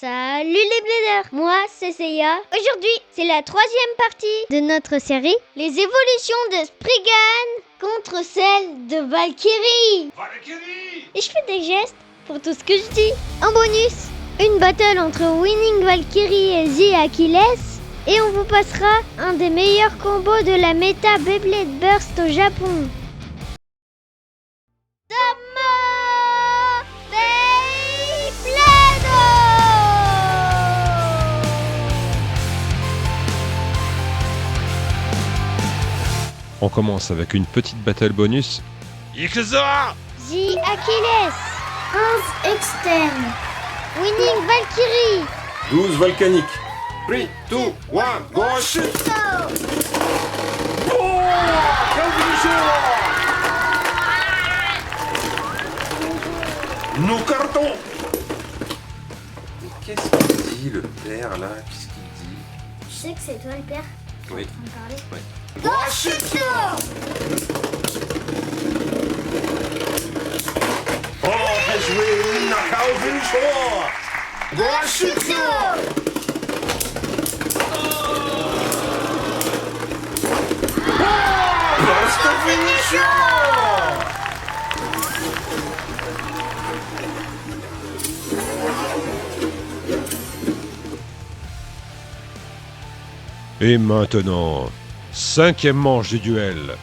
Salut les bléders, moi c'est Seiya. Aujourd'hui, c'est la 3e partie de notre série, les évolutions de Spriggan contre celles de Valkyrie. Et je fais des gestes pour tout ce que je dis. En bonus, une battle entre Winning Valkyrie et The Achilles. Et on vous passera un des meilleurs combos de la méta Beyblade Burst au Japon. On commence avec une petite battle bonus. Ikuza! The Achilles, 11 externe, Winning Valkyrie, 12 volcaniques. 3, 2, 1, go shoot! Nous cartons! Qu'est-ce qu'il dit le père là? Qu'est-ce qu'il dit? Je sais que c'est toi le père. Oui. En train de parler. Ouais. Go shoot! Oh, bien joué! Knockout finisher! Go shoot! Burst finisher! Et maintenant, 5e manche du duel.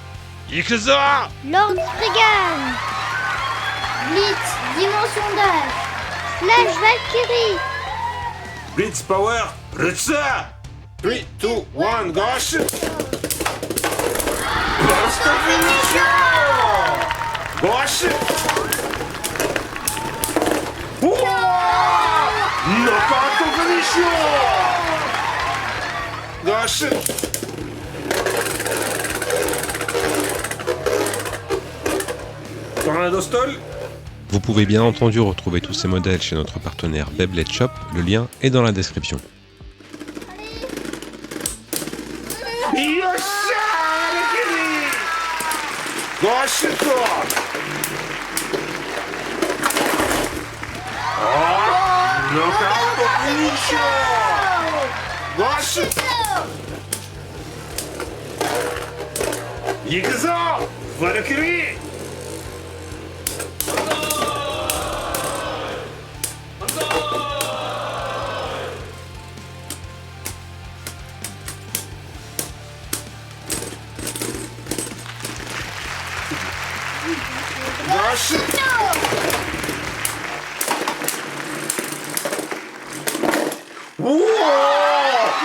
Ikuza! Lord Spriggan, Blitz, Dimension d'âge, Slash Valkyrie, Blitz power! Rutsa! 3, 2, 1, go shoot! Burst finisher! Go shoot! Knockout finisher! Go shoot! Tornado stall? Vous pouvez bien entendu retrouver tous ces modèles chez notre partenaire Beyblade Shop, le lien est dans la description. Yosha! Valkyrie! Go shoot! Knockout finisher! Go shoot! Ikuza! Valkyrie! Go shoot!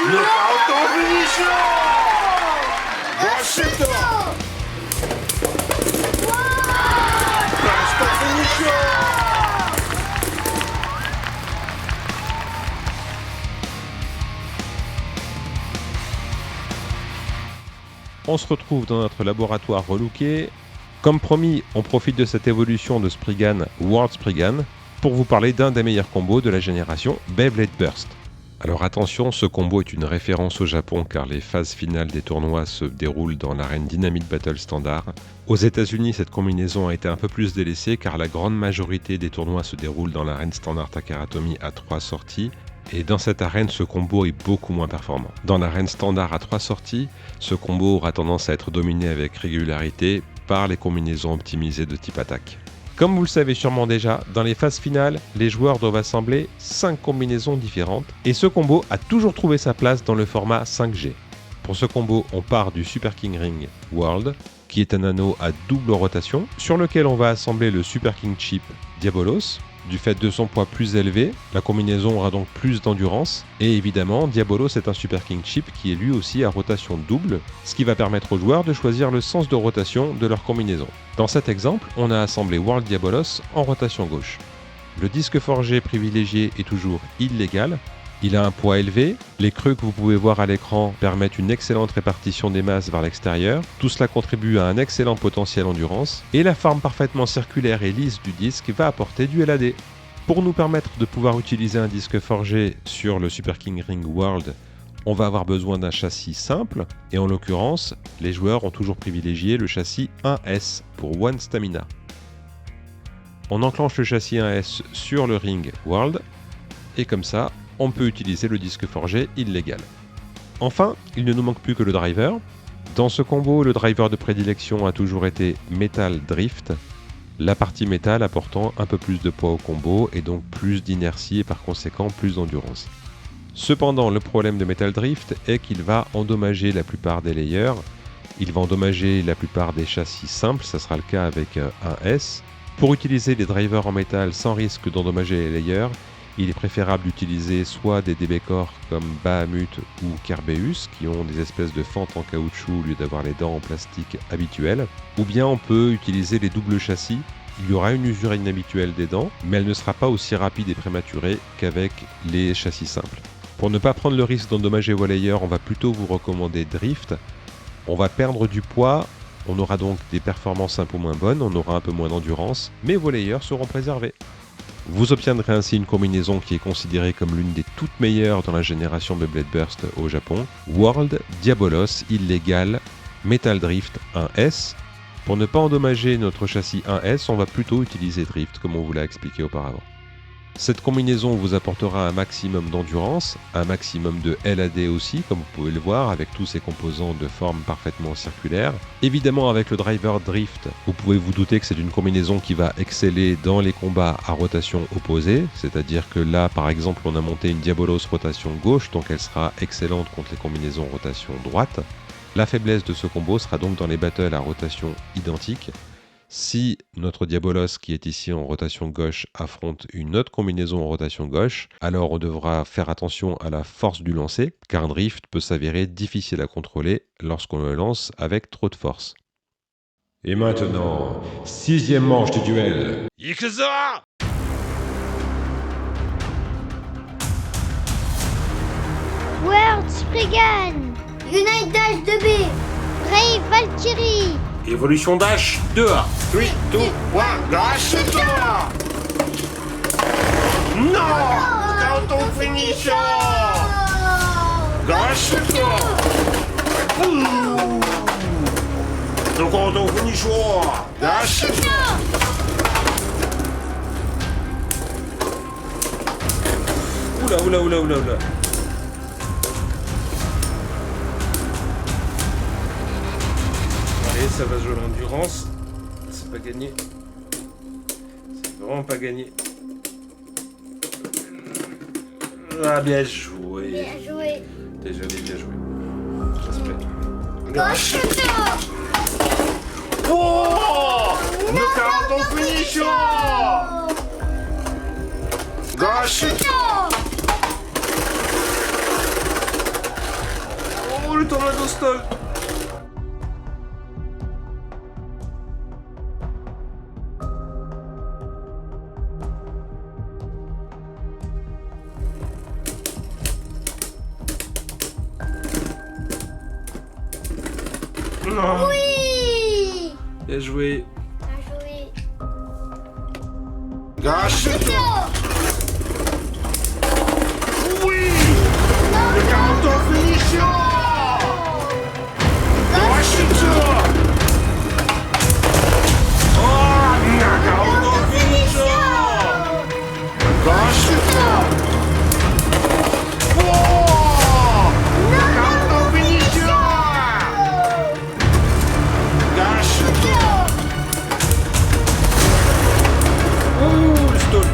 Knockout finisher! Go shoot! Burst finisher! On se retrouve dans notre laboratoire relooké. Comme promis, on profite de cette évolution de Spriggan, World Spriggan, pour vous parler d'un des meilleurs combos de la génération Beyblade Burst. Alors attention, ce combo est une référence au Japon car les phases finales des tournois se déroulent dans l'arène Dynamite Battle Standard. Aux États-Unis, cette combinaison a été un peu plus délaissée car la grande majorité des tournois se déroulent dans l'arène Standard Takaratomi à 3 sorties. Et dans cette arène, ce combo est beaucoup moins performant. Dans l'arène standard à 3 sorties, ce combo aura tendance à être dominé avec régularité par les combinaisons optimisées de type attaque. Comme vous le savez sûrement déjà, dans les phases finales, les joueurs doivent assembler 5 combinaisons différentes et ce combo a toujours trouvé sa place dans le format 5G. Pour ce combo, on part du Super King Ring World, qui est un anneau à double rotation, sur lequel on va assembler le Super King Chip Diabolos. Du fait de son poids plus élevé, la combinaison aura donc plus d'endurance. Et évidemment, Diabolos est un Super King Chip qui est lui aussi à rotation double, ce qui va permettre aux joueurs de choisir le sens de rotation de leur combinaison. Dans cet exemple, on a assemblé World Diabolos en rotation gauche. Le disque forgé privilégié est toujours illégal. Il a un poids élevé, les creux que vous pouvez voir à l'écran permettent une excellente répartition des masses vers l'extérieur, tout cela contribue à un excellent potentiel endurance, et la forme parfaitement circulaire et lisse du disque va apporter du LAD. Pour nous permettre de pouvoir utiliser un disque forgé sur le Super King Ring World, on va avoir besoin d'un châssis simple, et en l'occurrence, les joueurs ont toujours privilégié le châssis 1S pour One Stamina. On enclenche le châssis 1S sur le ring World, et comme ça, on peut utiliser le disque forgé illégal. Enfin, il ne nous manque plus que le driver. Dans ce combo, le driver de prédilection a toujours été Metal Drift, la partie métal apportant un peu plus de poids au combo et donc plus d'inertie et par conséquent plus d'endurance. Cependant, le problème de Metal Drift est qu'il va endommager la plupart des layers, il va endommager la plupart des châssis simples, ça sera le cas avec un S. Pour utiliser les drivers en métal sans risque d'endommager les layers, il est préférable d'utiliser soit des DB Core comme Bahamut ou Kerbeus qui ont des espèces de fentes en caoutchouc au lieu d'avoir les dents en plastique habituelles, ou bien on peut utiliser les doubles châssis. Il y aura une usure inhabituelle des dents, mais elle ne sera pas aussi rapide et prématurée qu'avec les châssis simples. Pour ne pas prendre le risque d'endommager vos layers, on va plutôt vous recommander Drift. On va perdre du poids, on aura donc des performances un peu moins bonnes, on aura un peu moins d'endurance, mais vos layers seront préservés. Vous obtiendrez ainsi une combinaison qui est considérée comme l'une des toutes meilleures dans la génération de Blade Burst au Japon, World Diabolos Illegal Metal Drift 1S. Pour ne pas endommager notre châssis 1S, on va plutôt utiliser Drift comme on vous l'a expliqué auparavant. Cette combinaison vous apportera un maximum d'endurance, un maximum de LAD aussi, comme vous pouvez le voir, avec tous ces composants de forme parfaitement circulaire. Évidemment, avec le driver Drift, vous pouvez vous douter que c'est une combinaison qui va exceller dans les combats à rotation opposée, c'est-à-dire que là, par exemple, on a monté une Diabolos rotation gauche, donc elle sera excellente contre les combinaisons rotation droite. La faiblesse de ce combo sera donc dans les battles à rotation identique. Si notre Diabolos qui est ici en rotation gauche affronte une autre combinaison en rotation gauche, alors on devra faire attention à la force du lancer, car un drift peut s'avérer difficile à contrôler lorsqu'on le lance avec trop de force. Et maintenant, 6e manche du duel. Ikuzo! World Spriggan, Unite Dash 2B, Brave Valkyrie, Évolution Dash 2A. 3, 2, 1, Dash 2A. Non! Count finisher! Dash 2A. Le count finisher! Dash 2A. Oula. Allez, ça va jouer l'endurance. C'est pas gagné. C'est vraiment pas gagné. Ah, bien joué. bien joué. Désolé, bien joué. Respect. Gauche Oh! Le count finisher! Dash 2A. Oh, le tornado stall. Non. Oui. Bien joué. Bien joué. Dash 2A. Oui! Le count finisher! Dash 2A. Oh! Le count finisher! Dash 2A. Oh! Le count finisher! Dash 2A. Oh, le stall.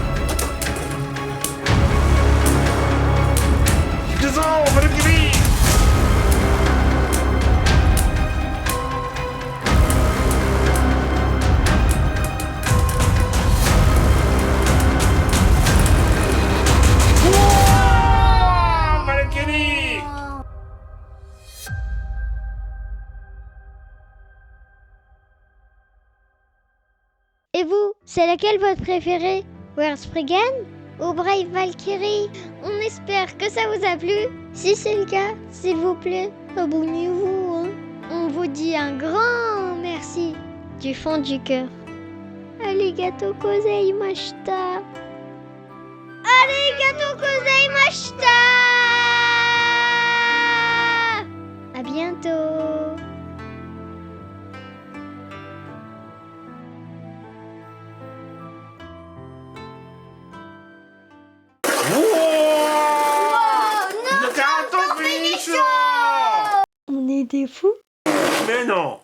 Ikuzo, Valkyrie. Oh, Valkyrie. Et vous, c'est laquelle votre préférée? World Spriggan ou Brave Valkyrie? On espère que ça vous a plu. Si c'est le cas, s'il vous plaît, abonnez-vous. Hein. On vous dit un grand merci du fond du cœur. Arigato gozaimashita. Arigato gozaimashita. À bientôt. Whoa! On est des fous. Mais non!